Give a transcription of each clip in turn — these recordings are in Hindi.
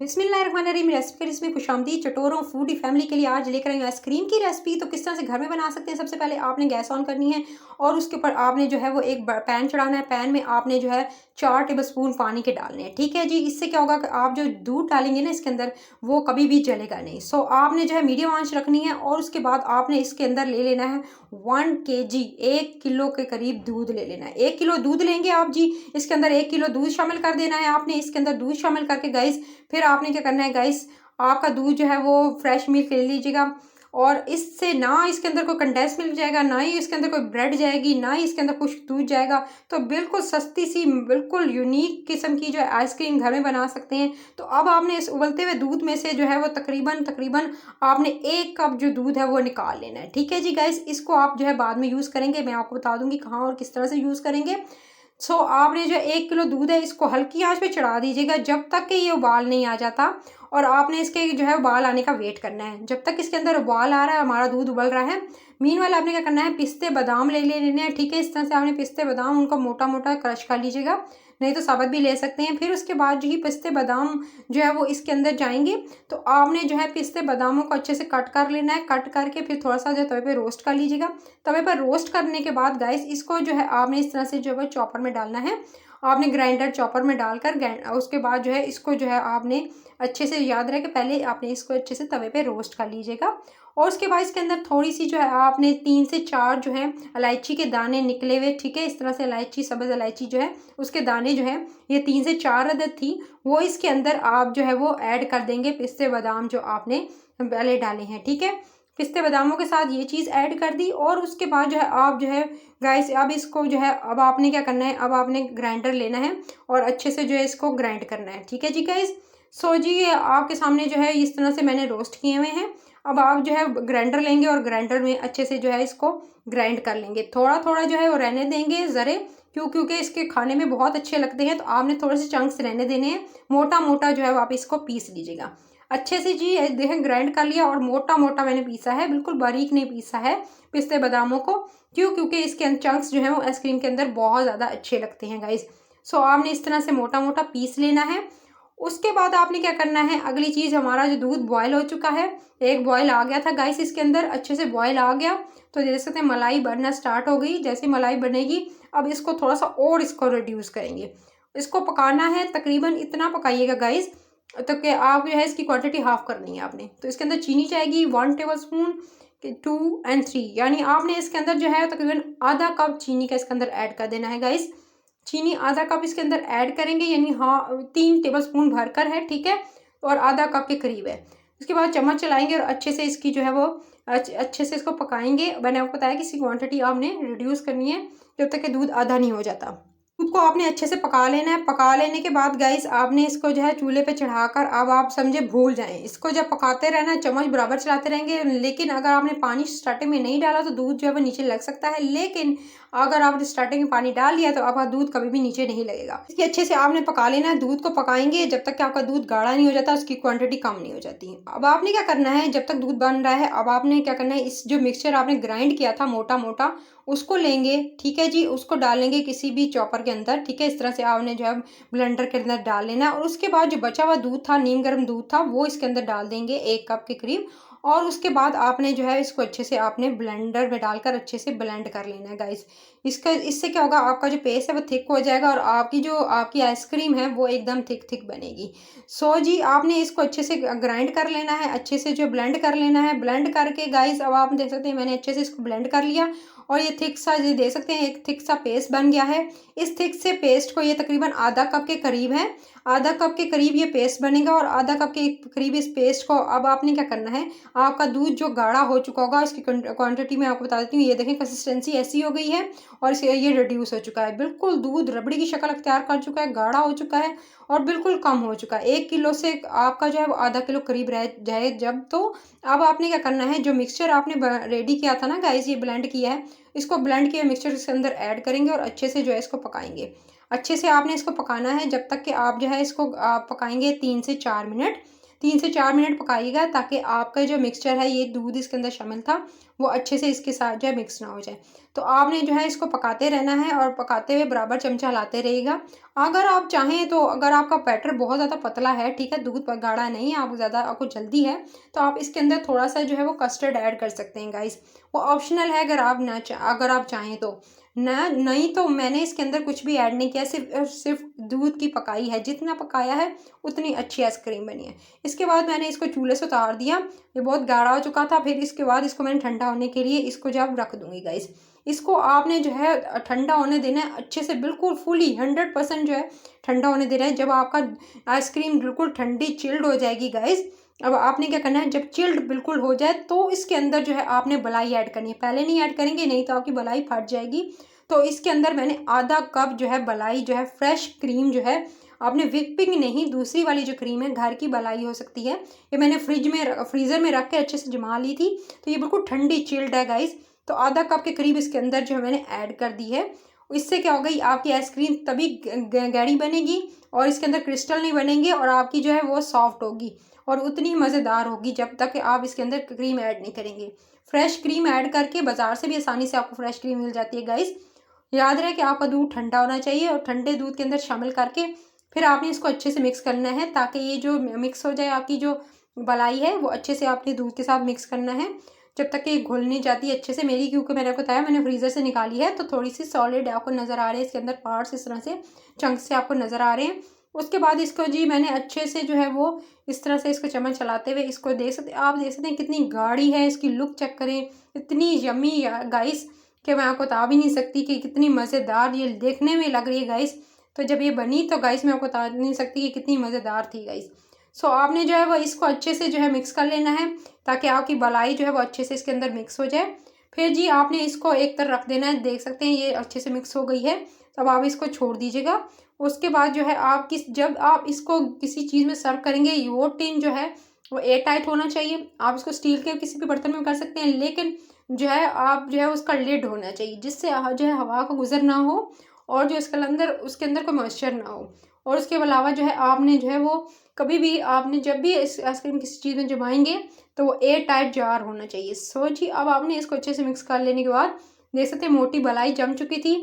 बिस्मिल्लाहिर्रहमानिर्रहीम। रेसिपी इसमें खुशामदीद। चटोरों फूडी फैमिली के लिए आज लेकर आई हूँ आइसक्रीम की रेसिपी। तो किस तरह से घर में बना सकते हैं। सबसे पहले आपने गैस ऑन करनी है और उसके ऊपर आपने जो है वो एक पैन चढ़ाना है। पैन में आपने जो है 4 टेबलस्पून पानी के डालने हैं। ठीक है जी। इससे क्या होगा कि आप जो दूध डालेंगे ना इसके अंदर, वो कभी भी जलेगा नहीं। सो आपने जो है मीडियम आंच रखनी है और उसके बाद आपने इसके अंदर ले लेना है 1 kg, 1 किलो के करीब दूध ले लेना है। 1 किलो दूध लेंगे आप जी, इसके अंदर 1 किलो दूध शामिल कर देना है आपने। इसके अंदर दूध शामिल करके गाइस फिर आपने क्या करना है गाइस, आपका दूध जो है वो फ्रेश मिल्क ले लीजिएगा। और इससे ना इसके अंदर कोई कंडेंस मिल्क जाएगा, ना ही इसके अंदर कोई ब्रेड जाएगी, ना ही इसके अंदर कुछ दूध जाएगा। तो बिल्कुल सस्ती सी, बिल्कुल यूनिक किस्म की जो है आइसक्रीम घर में बना सकते हैं। तो अब आपने इस उबलते हुए दूध में से जो है वो तकरीबन तकरीबन आपने 1 कप जो दूध है वो निकाल लेना है। ठीक है जी गाइस। इसको आप जो है बाद में यूज़ करेंगे, मैं आपको बता दूंगी कहाँ और किस तरह से यूज़ करेंगे। आपने जो 1 किलो दूध है इसको हल्की आंच पे चढ़ा दीजिएगा जब तक कि ये उबाल नहीं आ जाता। और आपने इसके जो है उबाल आने का वेट करना है। जब तक इसके अंदर उबाल आ रहा है, हमारा दूध उबल रहा है, मीनवाइल आपने क्या करना है, पिस्ते बादाम ले लेने हैं। ठीक है। इस तरह से आपने पिस्ते बादाम उनको मोटा मोटा क्रश कर लीजिएगा, नहीं तो साबुत भी ले सकते हैं। फिर उसके बाद जो ही पिस्ते बादाम जो है वो इसके अंदर जाएंगे, तो आपने जो है पिस्ते बादामों को अच्छे से कट कर लेना है। कट करके फिर थोड़ा सा जो तवे पे रोस्ट कर लीजिएगा। तवे पर रोस्ट करने के बाद गाइस इसको जो है आपने इस तरह से जो है चॉपर में डालना है। आपने ग्राइंडर चॉपर में डालकर उसके बाद जो है इसको जो है आपने अच्छे से, याद रहे कि पहले आपने इसको अच्छे से तवे पे रोस्ट कर लीजिएगा। और उसके बाद इसके अंदर थोड़ी सी जो है आपने 3 से 4 जो है इलायची के दाने निकले हुए, ठीक है, इस तरह से इलायची, सब्ज़ इलायची जो है उसके दाने जो है ये 3 से 4 अदद थी, वो इसके अंदर आप जो है वो ऐड कर देंगे। पिस्ते बादाम जो आपने पहले डाले हैं, ठीक है, पिस्ते बादामों के साथ ये चीज़ ऐड कर दी। और उसके बाद जो है आप जो है गाइस, अब इसको जो है अब आपने क्या करना है, अब आपने ग्राइंडर लेना है और अच्छे से जो है इसको ग्राइंड करना है। ठीक है जी गाइस। जी ये आपके सामने जो है इस तरह से मैंने रोस्ट किए हुए हैं। अब आप जो है ग्राइंडर लेंगे और ग्राइंडर में अच्छे से जो है इसको ग्राइंड कर लेंगे। थोड़ा थोड़ा जो है वो रहने देंगे ज़रे, क्योंकि इसके खाने में बहुत अच्छे लगते हैं, तो आपने थोड़े से चंक्स रहने देने हैं। मोटा मोटा जो है आप इसको पीस लीजिएगा अच्छे से जी। देखें ग्राइंड कर लिया और मोटा मोटा मैंने पीसा है, बिल्कुल बारीक नहीं पीसा है पिस्ते बादामों को। क्योंकि इसके चंक्स जो है वो आइसक्रीम के अंदर बहुत ज़्यादा अच्छे लगते हैं गाइस। आपने इस तरह से मोटा मोटा पीस लेना है। उसके बाद आपने क्या करना है, अगली चीज़, हमारा जो दूध बॉयल हो चुका है, एक बॉयल आ गया था गाइस इसके अंदर, अच्छे से बॉयल आ गया। तो देख सकते हैं मलाई बनना स्टार्ट हो गई। जैसे मलाई बनेगी अब इसको थोड़ा सा और इसको रिड्यूस करेंगे। इसको पकाना है, तकरीबन इतना पकाइएगा गाइस, तो कि आप जो है इसकी क्वांटिटी हाफ करनी है आपने। तो इसके अंदर चीनी जाएगी 1 टेबलस्पून, 2 और 3, यानी आपने इसके अंदर जो है तकरीबन आधा कप चीनी का इसके अंदर ऐड कर देना है गाइस। चीनी आधा कप इसके अंदर ऐड करेंगे, यानी हाँ 3 टेबलस्पून भरकर है, ठीक है, और आधा कप के करीब है। उसके बाद चम्मच चलाएंगे और अच्छे से इसकी जो है वो अच्छे से इसको पकाएंगे। मैंने आपको बताया कि इसकी क्वांटिटी आपने रिड्यूस करनी है जब तक कि दूध आधा नहीं हो जाता। दूध को आपने अच्छे से पका लेना है। पका लेने के बाद गाइस आपने इसको जो है चूल्हे पे चढ़ाकर, अब आप समझे भूल जाएं, इसको जब पकाते रहना, चम्मच बराबर चलाते रहेंगे। लेकिन अगर आपने पानी स्टार्टिंग में नहीं डाला तो दूध जो है वो नीचे लग सकता है, लेकिन अगर आपने स्टार्टिंग में पानी डाल लिया तो आपका दूध कभी भी नीचे नहीं लगेगा। इसकी अच्छे से आपने पका लेना है। दूध को पकाएंगे जब तक कि आपका दूध गाढ़ा नहीं हो जाता, उसकी क्वांटिटी कम नहीं हो जाती। अब आपने क्या करना है, जब तक दूध बन रहा है, अब आपने क्या करना है, इस जो मिक्सचर आपने ग्राइंड किया था मोटा मोटा, उसको लेंगे, ठीक है जी, उसको डालेंगे किसी भी चॉपर के अंदर, ठीक है, इस तरह से आपने जो है ब्लेंडर के अंदर डाल लेना है। और उसके बाद जो बचा हुआ दूध था, नीम गर्म दूध था, वो इसके अंदर डाल देंगे 1 कप के करीब। और उसके बाद आपने जो है इसको अच्छे से आपने ब्लेंडर में डालकर अच्छे से ब्लेंड कर लेना है गाइस। इससे क्या होगा, आपका जो पेस्ट है वो थिक हो जाएगा और आपकी आइसक्रीम है वो एकदम थिक थिक बनेगी। जी आपने इसको अच्छे से ग्राइंड कर लेना है, अच्छे से जो ब्लेंड कर लेना है। ब्लेंड करके गाइस अब आप देख सकते हैं मैंने अच्छे से इसको ब्लेंड कर लिया और ये थिक सा, ये देख सकते हैं एक थिक सा पेस्ट बन गया है। इस थिक से पेस्ट को, ये तकरीबन आधा कप के करीब है, आधा कप के करीब ये पेस्ट बनेगा। और आधा कप के करीब इस पेस्ट को अब आपने क्या करना है, आपका दूध जो गाढ़ा हो चुका होगा, इसकी क्वांटिटी मैं आपको बता देती हूँ। ये देखें कंसिस्टेंसी ऐसी हो गई है और ये रिड्यूस हो चुका है, बिल्कुल दूध रबड़ी की शक्ल अख्तियार कर चुका है, गाढ़ा हो चुका है और बिल्कुल कम हो चुका है। 1 किलो से आपका जो है वो आधा किलो करीब रह जाए जब, तो अब आपने क्या करना है, जो मिक्सचर आपने रेडी किया था ना गाइस, ये ब्लेंड किया है, इसको ब्लेंड किया मिक्सचर इसके अंदर ऐड करेंगे और अच्छे से जो है इसको पकाएंगे। अच्छे से आपने इसको पकाना है जब तक कि आप जो है इसको पकाएंगे 3 से 4 मिनट। 3 से 4 मिनट पकाइएगा, ताकि आपका जो मिक्सचर है, ये दूध इसके अंदर शामिल था, वो अच्छे से इसके साथ जो है मिक्स ना हो जाए। तो आपने जो है इसको पकाते रहना है और पकाते हुए बराबर चमचा हिलाते रहिएगा। अगर आप चाहें तो, अगर आपका बैटर बहुत ज़्यादा पतला है, ठीक है, दूध गाढ़ा नहीं है, आप ज़्यादा आपको जल्दी है, तो आप इसके अंदर थोड़ा सा जो है वो कस्टर्ड ऐड कर सकते हैं गाइस। वो ऑप्शनल है, अगर आप चाहें तो। ना नहीं तो मैंने इसके अंदर कुछ भी ऐड नहीं किया, सिर्फ दूध की पकाई है, जितना पकाया है उतनी अच्छी आइसक्रीम बनी है। इसके बाद मैंने इसको चूल्हे से उतार दिया, ये बहुत गाढ़ा हो चुका था। फिर इसके बाद इसको मैंने ठंडा होने के लिए इसको जब रख दूंगी गाइस। इसको आपने जो है ठंडा होने देना है अच्छे से, बिल्कुल फुली 100% जो है ठंडा होने देना है। जब आपका आइसक्रीम बिल्कुल ठंडी चिल्ड हो जाएगी गाइस, अब आपने क्या करना है, जब चिल्ड बिल्कुल हो जाए तो इसके अंदर जो है आपने मलाई ऐड करनी है। पहले नहीं ऐड करेंगे, नहीं तो आपकी मलाई फट जाएगी। तो इसके अंदर मैंने आधा कप जो है मलाई, जो है फ्रेश क्रीम, जो है आपने व्हिपिंग नहीं, दूसरी वाली जो क्रीम है, घर की मलाई हो सकती है, ये मैंने फ्रीज़र में रख के अच्छे से जमा ली थी। तो ये बिल्कुल ठंडी चिल्ड है गाइस। तो आधा कप के करीब इसके अंदर जो है मैंने ऐड कर दी है। इससे क्या होगा, आपकी आइसक्रीम तभी गाढ़ी बनेगी और इसके अंदर क्रिस्टल नहीं बनेंगे, और आपकी जो है वो सॉफ्ट होगी और उतनी मज़ेदार होगी जब तक आप इसके अंदर क्रीम ऐड नहीं करेंगे। फ्रेश क्रीम ऐड करके बाज़ार से भी आसानी से आपको फ्रेश क्रीम मिल जाती है गाइस। याद रहे कि आपका दूध ठंडा होना चाहिए, और ठंडे दूध के अंदर शामिल करके फिर आपने इसको अच्छे से मिक्स करना है, ताकि ये जो मिक्स हो जाए, आपकी जो मलाई है वो अच्छे से आपने दूध के साथ मिक्स करना है, जब तक कि घुल नहीं जाती अच्छे से। मेरी, क्योंकि मैंने आपको बताया मैंने फ्रीज़र से निकाली है, तो थोड़ी सी सॉलिड आपको नज़र आ रहे हैं, इसके अंदर पार्ट्स इस तरह से चंक से आपको नज़र आ रहे हैं। उसके बाद इसको जी मैंने अच्छे से जो है वो इस तरह से इसको चम्मच चलाते हुए इसको देख सकते, आप देख सकते हैं कितनी गाढ़ी है। इसकी लुक चेक करें, इतनी यम्मी गाइस कि मैं आपको बता भी नहीं सकती कि कितनी मज़ेदार ये देखने में लग रही है गाइस। तो जब ये बनी तो गाइस मैं आपको बता नहीं सकती कि कितनी मज़ेदार थी गाइस। सो आपने जो है वो इसको अच्छे से जो है मिक्स कर लेना है, ताकि आपकी मलाई जो है वो अच्छे से इसके अंदर मिक्स हो जाए। फिर जी आपने इसको एक तरफ रख देना है, देख सकते हैं ये अच्छे से मिक्स हो गई है। तब आप इसको छोड़ दीजिएगा। उसके बाद जो है आप जब आप इसको किसी चीज़ में सर्व करेंगे, वो टिन जो है वो एयर टाइट होना चाहिए। आप इसको स्टील के किसी भी बर्तन में कर सकते हैं, लेकिन जो है आप जो है उसका लिड होना चाहिए, जिससे जो है हवा का गुजर ना हो, और जो इसके अंदर कोई मॉइस्चर ना हो। और उसके अलावा जो है आपने जो है वो कभी भी आपने जब भी इस आइसक्रीम किसी चीज़ में जमाएंगे तो वो एयर टाइट जार होना चाहिए। सो जी अब आपने इसको अच्छे से मिक्स कर लेने के बाद देख सकते हैं मोटी मलाई जम चुकी थी।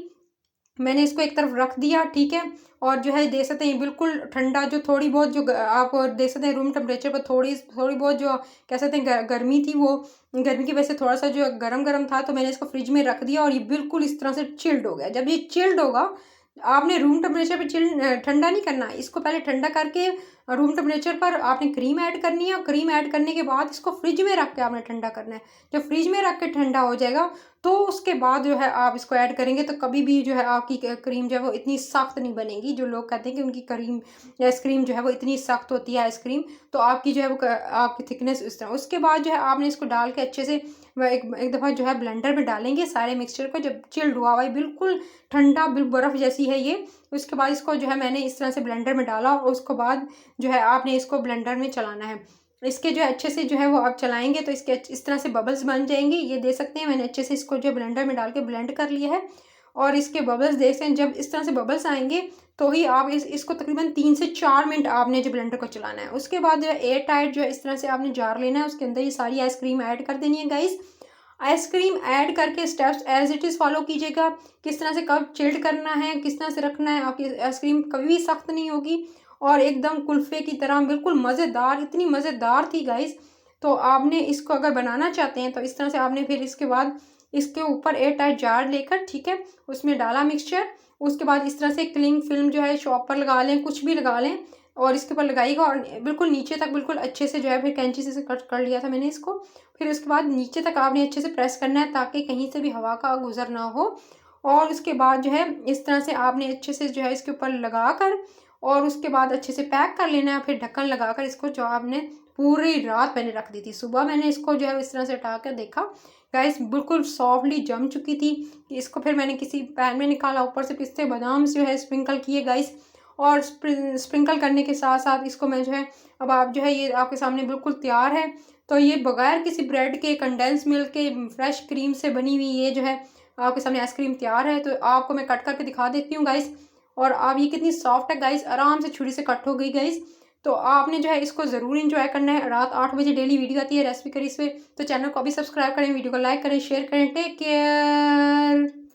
मैंने इसको एक तरफ रख दिया, ठीक है। और जो है देख सकते हैं बिल्कुल ठंडा, जो थोड़ी बहुत जो आप देख सकते हैं रूम टेम्परेचर पर थोड़ी थोड़ी बहुत जो कह सकते हैं गर्मी थी, वो गर्मी की वजह से थोड़ा सा जो गरम गरम था, तो मैंने इसको फ्रिज में रख दिया और ये बिल्कुल इस तरह से चिल्ड हो गया। जब ये चिल्ड होगा, आपने रूम टेम्परेचर पे ठंडा नहीं करना, इसको पहले ठंडा करके रूम टेम्परेचर पर आपने क्रीम ऐड करनी है, और क्रीम ऐड करने के बाद इसको फ्रिज में रख के आपने ठंडा करना है। जब फ्रिज में रख के ठंडा हो जाएगा, तो उसके बाद जो है आप इसको ऐड करेंगे, तो कभी भी जो है आपकी क्रीम जो है वो इतनी सख्त नहीं बनेगी। जो लोग कहते हैं कि उनकी क्रीम आइसक्रीम जो है वो इतनी सख्त होती है आइसक्रीम, तो आपकी जो है वो आपकी थिकनेस इस तरह। उसके बाद जो है आपने इसको डाल के अच्छे से एक दफ़ा जो है ब्लेंडर में डालेंगे सारे मिक्सचर को। जब चिल्ड हुआ हुआ है, बिल्कुल ठंडा, बर्फ़ जैसी है ये। उसके बाद इसको जो है मैंने इस तरह से ब्लेंडर में डाला, और उसके बाद जो है आपने इसको ब्लेंडर में चलाना है। इसके जो है अच्छे से जो है वो आप चलाएंगे तो इसके इस तरह से बबल्स बन जाएंगे। ये देख सकते हैं मैंने अच्छे से इसको जो ब्लेंडर में डाल के ब्लेंड कर लिया है, और इसके बबल्स देख सकते हैं। जब इस तरह से बबल्स आएंगे तो ही आप इसको तकरीबन 3 से 4 मिनट आपने जो ब्लेंडर को चलाना है। उसके बाद जो है एयर टाइट जो है इस तरह से आपने जार लेना है, उसके अंदर ये सारी आइसक्रीम ऐड कर देनी है गाइस। आइसक्रीम ऐड करके steps as it is follow कीजिएगा, किस तरह से कब चिल्ड करना है, किस तरह से रखना है। आपकी आइसक्रीम कभी भी सख्त नहीं होगी, और एकदम कुल्फ़े की तरह बिल्कुल मज़ेदार, इतनी मज़ेदार थी गाइस। तो आपने इसको अगर बनाना चाहते हैं तो इस तरह से आपने फिर इसके बाद इसके ऊपर एयर टाइट जार लेकर, ठीक है, उसमें डाला मिक्सचर। उसके बाद इस तरह से क्लिंग फिल्म जो है शॉप पर लगा लें, कुछ भी लगा लें, और इसके ऊपर लगाइएगा, और बिल्कुल नीचे तक बिल्कुल अच्छे से जो है, फिर कैंची से कट कर लिया था मैंने इसको। फिर उसके बाद नीचे तक आपने अच्छे से प्रेस करना है, ताकि कहीं से भी हवा का गुजर ना हो। और उसके बाद जो है इस तरह से आपने अच्छे से जो है इसके ऊपर लगा कर, और उसके बाद अच्छे से पैक कर लेना है। फिर ढक्कन लगा कर इसको, जो आपने पूरी रात मैंने रख दी थी, सुबह मैंने इसको जो है इस तरह से हटा कर देखा गाइस, बिल्कुल सॉफ्टली जम चुकी थी। इसको फिर मैंने किसी पैन में निकाला, ऊपर से पिस्ते बादाम जो है स्प्रिंकल किए गाइस, और स्प्रिंकल करने के साथ साथ इसको मैं जो है, अब आप जो है ये आपके सामने बिल्कुल तैयार है। तो ये बगैर किसी ब्रेड के, कंडेंस मिल्क के, फ्रेश क्रीम से बनी हुई ये जो है आपके सामने आइसक्रीम तैयार है। तो आपको मैं कट करके दिखा देती हूँ गाइस। और आप ये कितनी सॉफ्ट है गाइस, आराम से छुरी से कट हो गई गाइस। तो आपने जो है इसको ज़रूर एंजॉय करना है। रात 8 बजे डेली वीडियो आती है रेसिपी करीज पे। तो चैनल को अभी सब्सक्राइब करें, वीडियो को लाइक करें, शेयर करें। Take care.